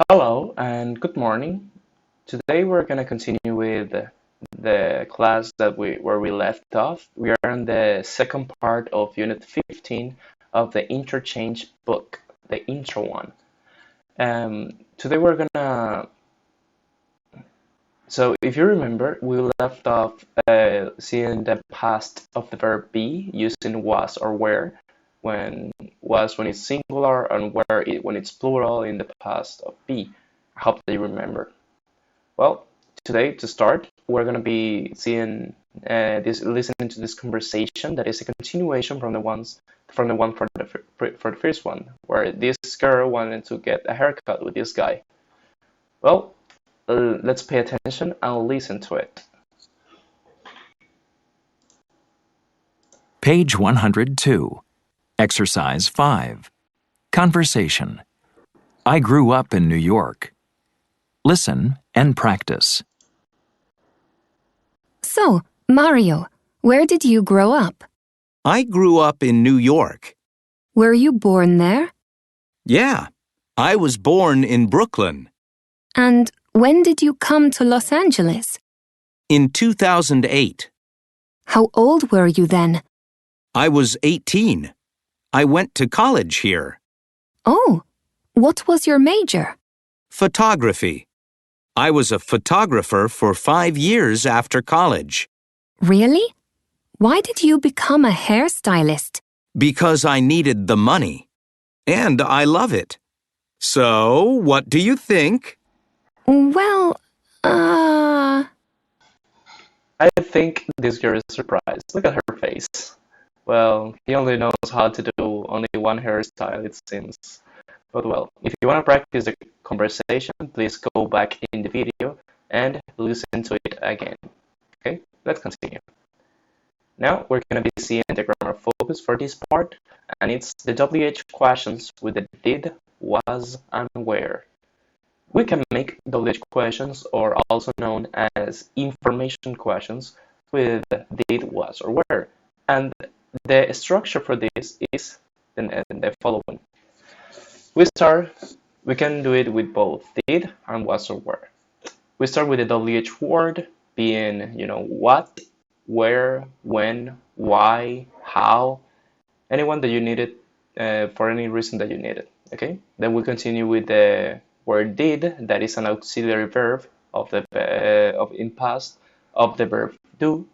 Hello and good morning. Today we're going to continue with the class where we left off. We are on the second part of Unit 15 of the Interchange book, the intro one. Today we're gonna. So if you remember, we left off seeing the past of the verb be using was or were when was when it's singular and when it's plural in the past of be. I hope that you remember. Well, today to start, we're going to be seeing listening to this conversation that is a continuation from the one for the first one, where this girl wanted to get a haircut with this guy. Well, let's pay attention and listen to it. Page 102, Exercise 5. Conversation. I grew up in New York. Listen and practice. So, Mario, where did you grow up? I grew up in New York. Were you born there? Yeah, I was born in Brooklyn. And when did you come to Los Angeles? In 2008. How old were you then? I was 18. I went to college here. Oh, what was your major? Photography. I was a photographer for 5 years after college. Really? Why did you become a hairstylist? Because I needed the money. And I love it. So, what do you think? Well, I think this girl is surprised. Look at her face. Well, he only knows how to do only one hairstyle, it seems. But well, if you want to practice the conversation, please go back in the video and listen to it again. Okay, let's continue. Now we're going to be seeing the grammar focus for this part, and it's the WH questions with the did, was, and where. We can make WH questions, or also known as information questions, with did, was, or where. And the structure for this is the following. We can do it with both did and was or were. We start with the WH word being, what, where, when, why, how, anyone that you needed for any reason that you needed. Okay. Then we continue with the word did, that is an auxiliary verb of in past of the verb do.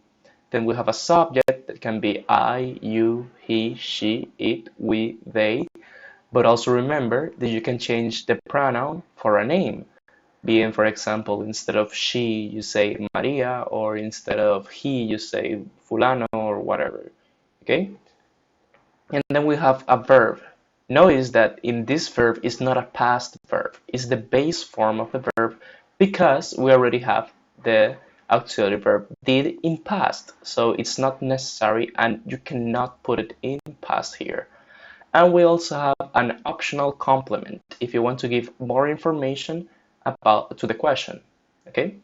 Then we have a subject that can be I, you, he, she, it, we, they. But also remember that you can change the pronoun for a name. Being, for example, instead of she, you say Maria, or instead of he, you say fulano, or whatever. Okay? And then we have a verb. Notice that in this verb is not a past verb. It's the base form of the verb because we already have the auxiliary verb did in past. So it's not necessary and you cannot put it in past here. And we also have an optional complement if you want to give more information to the question. Okay,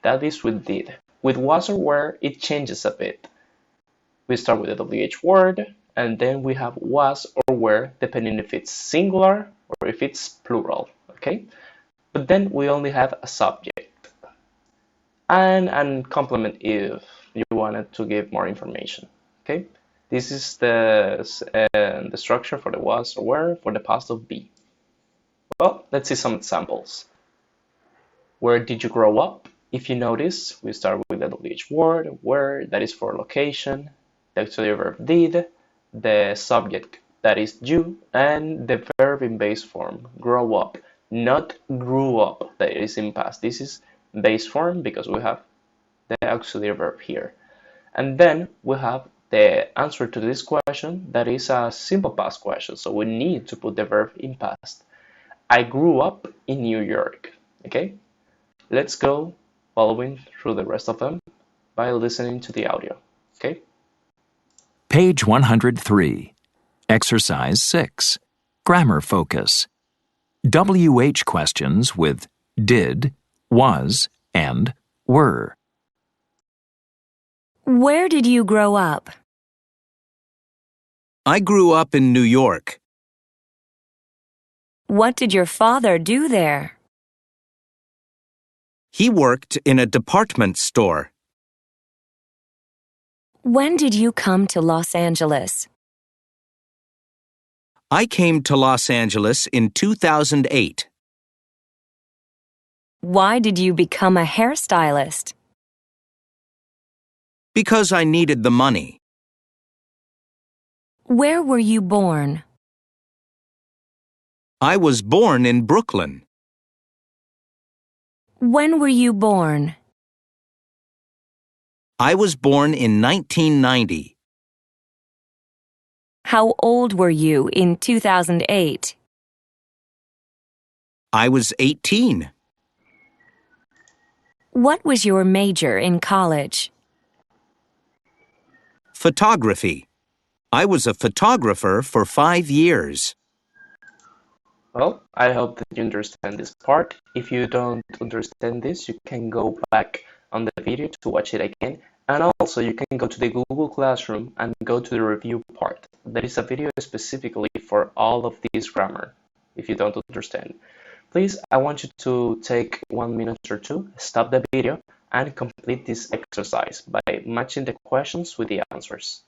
that is with did. With was or were, it changes a bit. We start with the WH word, and then we have was or were, depending if it's singular or if it's plural. Okay, but then we only have a subject and complement if you wanted to give more information. Okay. This is the structure for the was or were for the past of be. Well, let's see some examples. Where did you grow up? If you notice, we start with the WH word, where, that is for location, the auxiliary verb did, the subject, that is you, and the verb in base form, grow up, not grew up, that is in past. This is base form because we have the auxiliary verb here. And then we have the answer to this question, that is a simple past question, so we need to put the verb in past. I grew up in New York. Okay, let's go following through the rest of them by listening to the audio. Okay. Page 103, Exercise 6. Grammar focus. WH questions with did, was, and were. Where did you grow up? I grew up in New York. What did your father do there? He worked in a department store. When did you come to Los Angeles? I came to Los Angeles in 2008 Why did you become a hairstylist? because I needed the money. Where were you born? I was born in Brooklyn. When were you born? I was born in 1990. How old were you in 2008? I was 18. What was your major in college? Photography. I was a photographer for 5 years. Well, I hope that you understand this part. If you don't understand this, you can go back on the video to watch it again. And also you can go to the Google Classroom and go to the review part. There is a video specifically for all of this grammar, if you don't understand. Please, I want you to take 1 minute or two, stop the video, and complete this exercise by matching the questions with the answers.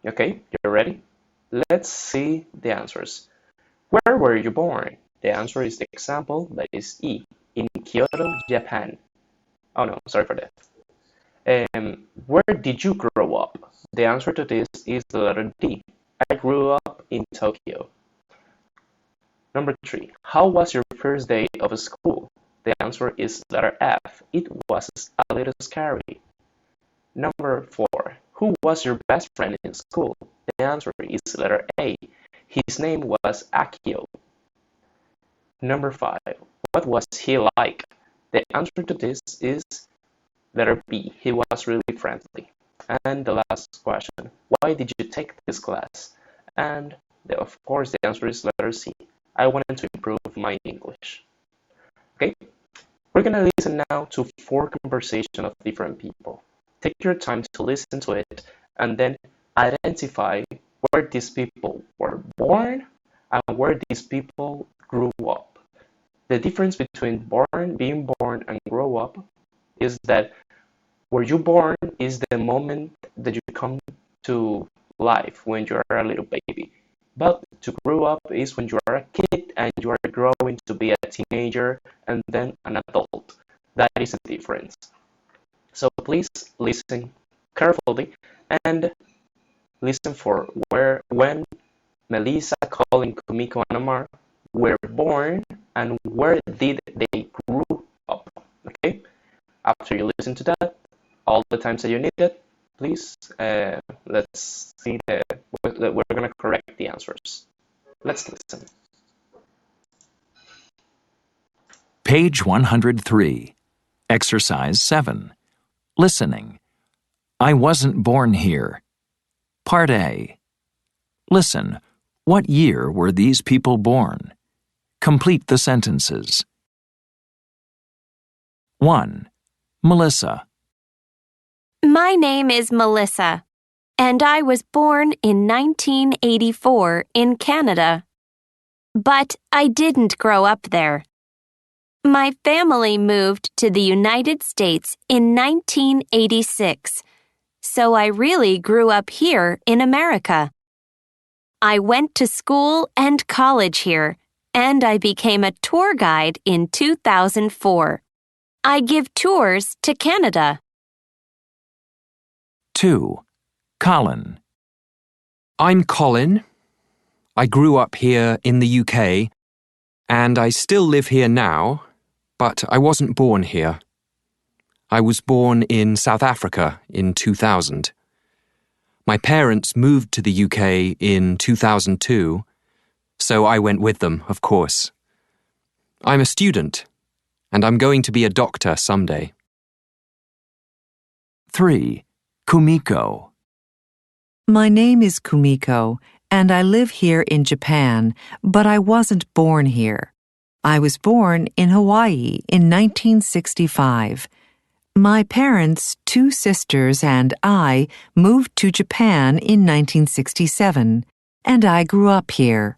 Okay, you're ready? Let's see the answers. Where were you born? The answer is the example, that is E, in Kyoto, Japan. Oh no, sorry for that. Where did you grow up? The answer to this is the letter D. I grew up in Tokyo. Number 3. How was your first day of school? The answer is letter F. It was a little scary. Number 4. Who was your best friend in school? The answer is letter A. His name was Akio. Number 5. What was he like? The answer to this is letter B. He was really friendly. And the last question. Why did you take this class? And of course the answer is letter C. I wanted to improve my English. Okay, we're gonna listen now to 4 conversations of different people. Take your time to listen to it and then identify where these people were born and where these people grew up. The difference between being born and grow up is that where you're born is the moment that you come to life when you are a little baby. But to grow up is when you are a kid and you are growing to be a teenager and then an adult. That is the difference. So please listen carefully and listen for when Melissa, Colin, Kumiko, and Amar were born and where did they grow up. Okay? After you listen to that, all the times that you need it, please let's see we're gonna correct the answers. Let's listen. Page 103. Exercise 7. Listening. I wasn't born here. Part A. Listen. What year were these people born? Complete the sentences. 1. Melissa. My name is Melissa, and I was born in 1984 in Canada. But I didn't grow up there. My family moved to the United States in 1986, so I really grew up here in America. I went to school and college here, and I became a tour guide in 2004. I give tours to Canada. 2. Colin. I'm Colin. I grew up here in the UK, and I still live here now, but I wasn't born here. I was born in South Africa in 2000. My parents moved to the UK in 2002, so I went with them, of course. I'm a student, and I'm going to be a doctor someday. 3. Kumiko. My name is Kumiko, and I live here in Japan, but I wasn't born here. I was born in Hawaii in 1965. My parents, 2 sisters, and I moved to Japan in 1967, and I grew up here.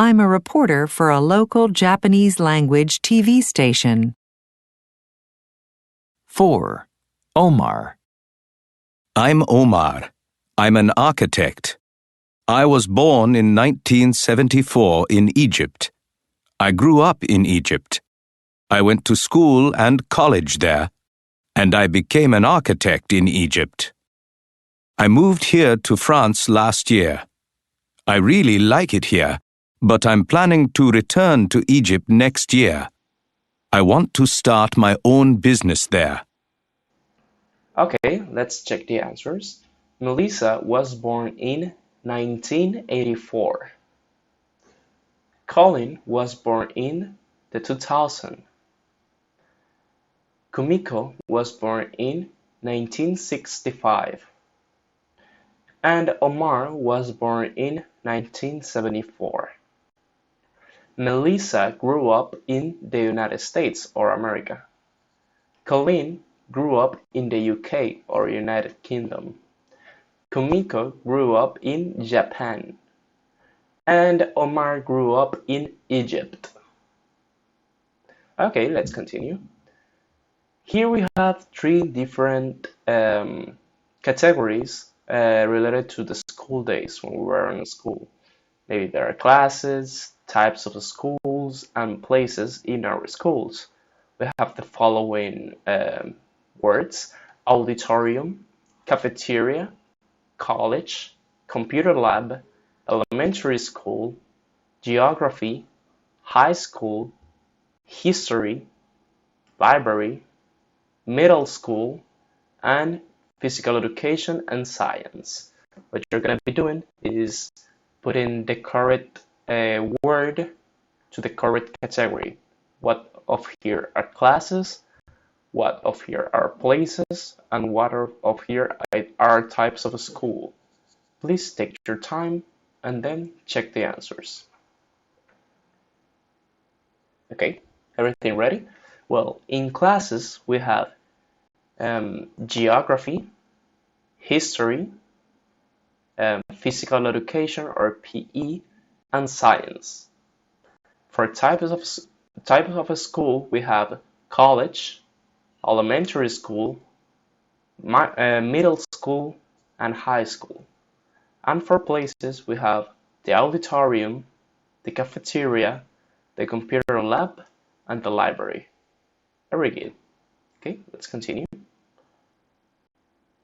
I'm a reporter for a local Japanese language TV station. 4. Omar. I'm Omar. I'm an architect. I was born in 1974 in Egypt. I grew up in Egypt. I went to school and college there, and I became an architect in Egypt. I moved here to France last year. I really like it here, but I'm planning to return to Egypt next year. I want to start my own business there. Okay, let's check the answers. Melissa was born in 1984. Colin was born in the 2000. Kumiko was born in 1965. And Omar was born in 1974. Melissa grew up in the United States or America. Colin grew up in the UK or United Kingdom. Kumiko grew up in Japan. And Omar grew up in Egypt. Okay, let's continue. Here we have three different categories related to the school days when we were in school. Maybe there are classes, types of schools, and places in our schools. We have the following words: auditorium, cafeteria, college, computer lab, elementary school, geography, high school, history, library, middle school, and physical education and science. What you're going to be doing is putting the correct word to the correct category. What of here are classes, what of here are places, and what of here are types of school. Please take your time and then check the answers. Okay, everything ready? Well, in classes we have geography, history, physical education or PE, and science. For types of a school, we have college, elementary school, middle school, and high school. And for places, we have the auditorium, the cafeteria, the computer lab, and the library. Very good. Okay, let's continue.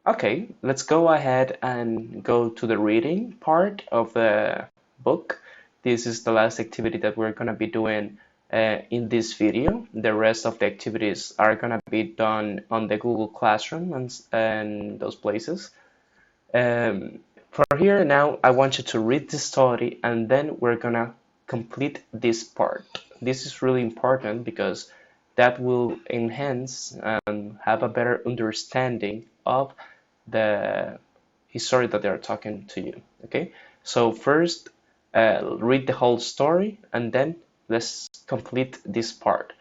Okay, let's go ahead and go to the reading part of the book. This is the last activity that we're going to be doing in this video. The rest of the activities are going to be done on the Google Classroom and those places. For here now, I want you to read the story and then we're going to complete this part. This is really important because that will enhance and have a better understanding of the history that they're talking to you. Okay, so first read the whole story and then let's complete this part.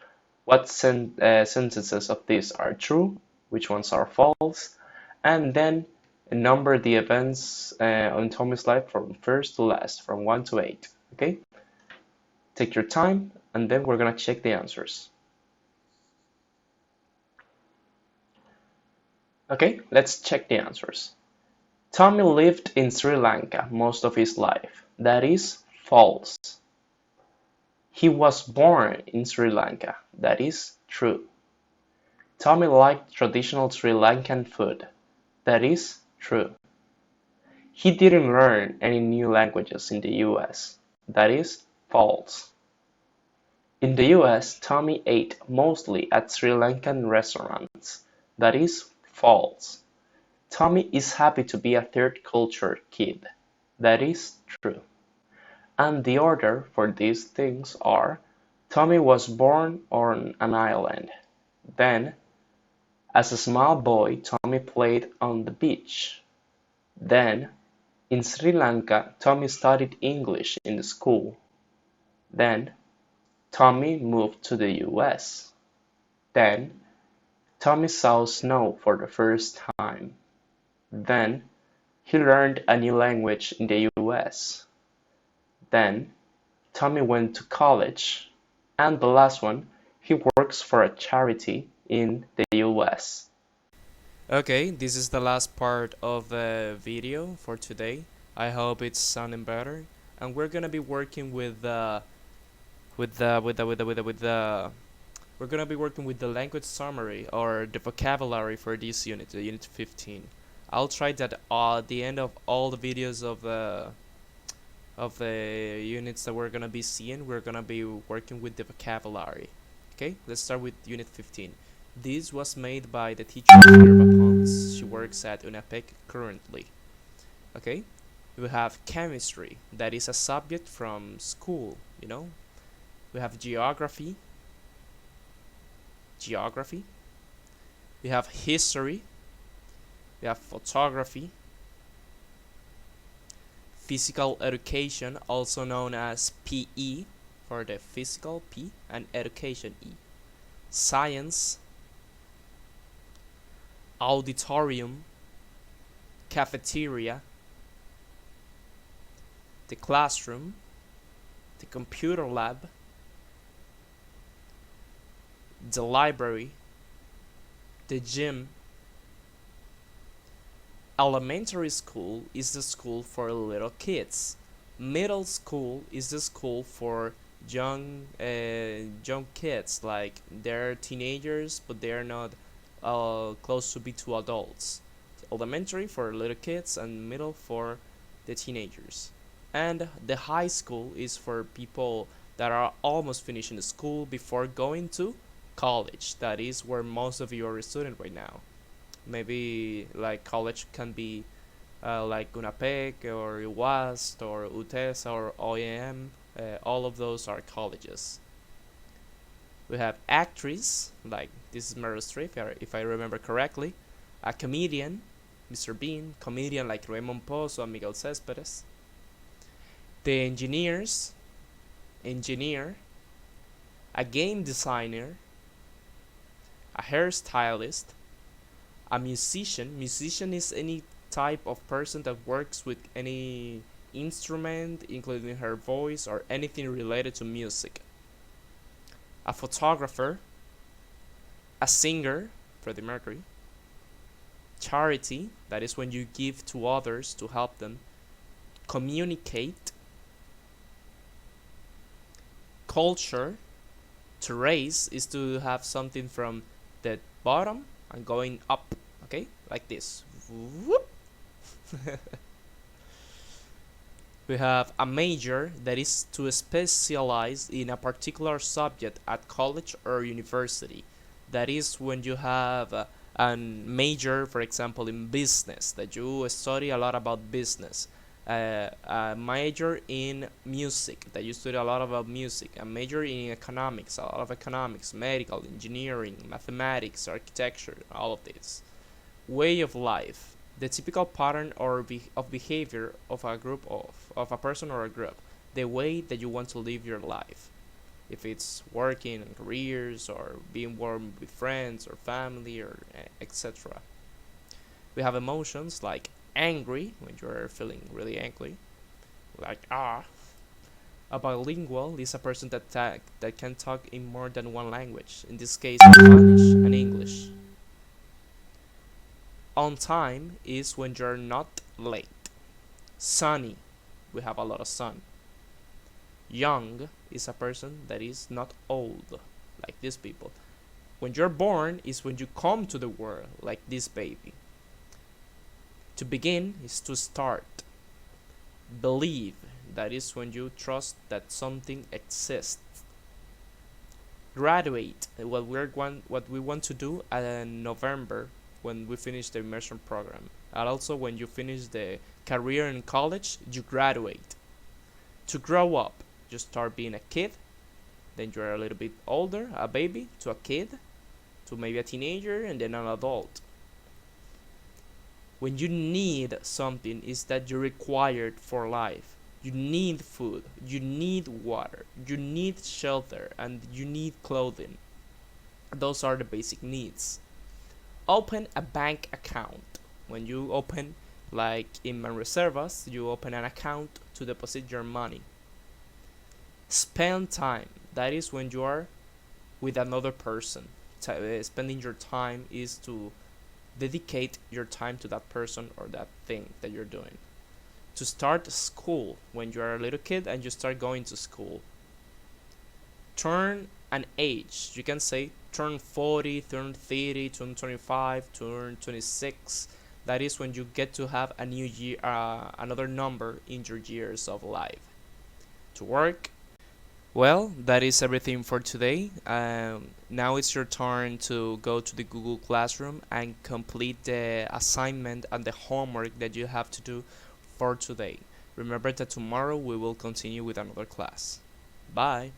What sentences of these are true, which ones are false, and then number the events on Tommy's life from first to last, from 1 to 8. Okay, take your time and then we're gonna check the answers. Okay, let's check the answers. Tommy lived in Sri Lanka most of his life. That is false. He was born in Sri Lanka. That is true. Tommy liked traditional Sri Lankan food. That is true. He didn't learn any new languages in the US. That is false. In the US, Tommy ate mostly at Sri Lankan restaurants. That is false. Tommy is happy to be a third culture kid. That is true. And the order for these things are: Tommy was born on an island. Then, as a small boy, Tommy played on the beach. Then, in Sri Lanka, Tommy studied English in the school. Then, Tommy moved to the US. Then, Tommy saw snow for the first time. Then, he learned a new language in the US. Then, Tommy went to college. And the last one, he works for a charity in the US. Okay, this is the last part of the video for today. I hope it's sounding better. And we're gonna be working with the we're gonna be working with the language summary or the vocabulary for this unit, the unit 15. I'll try that at the end of all the videos of the units that we're gonna be seeing. We're gonna be working with the vocabulary. Okay, let's start with unit 15. This was made by the teacher Minerva Pons. She works at UNAPEC currently. Okay, we have chemistry, that is a subject from school, you know. We have geography. We have history. We have photography. Physical education, also known as PE, for the physical P and education E. Science. Auditorium. Cafeteria. The classroom. The computer lab. The library. The gym. Elementary school is the school for little kids. Middle school is the school for young kids, like they're teenagers but they're not close to be to adults. Elementary for little kids and middle for the teenagers. And the high school is for people that are almost finishing school before going to college. That is where most of you are a student right now. Maybe like college can be like UNAPEC or UAST or UTES or OEM. All of those are colleges. We have actress, like this is Meryl Streep, if I remember correctly. A comedian, Mr. Bean. Comedian like Raymond Pozo and Miguel Céspedes. The engineer. A game designer. A hairstylist. A musician is any type of person that works with any instrument, including her voice or anything related to music. A photographer. A singer, Freddie Mercury. Charity, that is when you give to others to help them. Communicate. Culture. To raise is to have something from the bottom and going up, okay, like this. Whoop. We have a major, that is to specialize in a particular subject at college or university. That is when you have a major, for example, in business, that you study a lot about business. A major in music, that you study a lot about music. A major in economics, a lot of economics, medical, engineering, mathematics, architecture, all of this. Way of life, the typical pattern or of behavior of a group of a person or a group. The way that you want to live your life. If it's working and careers or being warm with friends or family or etc. We have emotions like angry, when you're feeling really angry, like A bilingual is a person that can talk in more than one language, in this case Spanish and English. On time is when you're not late. Sunny, we have a lot of sun. Young is a person that is not old, like these people. When you're born is when you come to the world, like this baby. To begin is to start. Believe, that is when you trust that something exists. Graduate, what we want to do in November when we finish the immersion program. And also when you finish the career in college, you graduate. To grow up, you start being a kid, then you're a little bit older, a baby, to a kid, to maybe a teenager, and then an adult. When you need something, is that you're required for life. You need food, you need water, you need shelter, and you need clothing. Those are the basic needs. Open a bank account. When you open, like in Reservas, you open an account to deposit your money. Spend time. That is when you are with another person. Spending your time is to dedicate your time to that person or that thing that you're doing. To start school, when you are a little kid and you start going to school. Turn an age. You can say turn 40, turn 30, turn 25, turn 26. That is when you get to have a new year, another number in your years of life. To work. Well, that is everything for today. Now it's your turn to go to the Google Classroom and complete the assignment and the homework that you have to do for today. Remember that tomorrow we will continue with another class. Bye.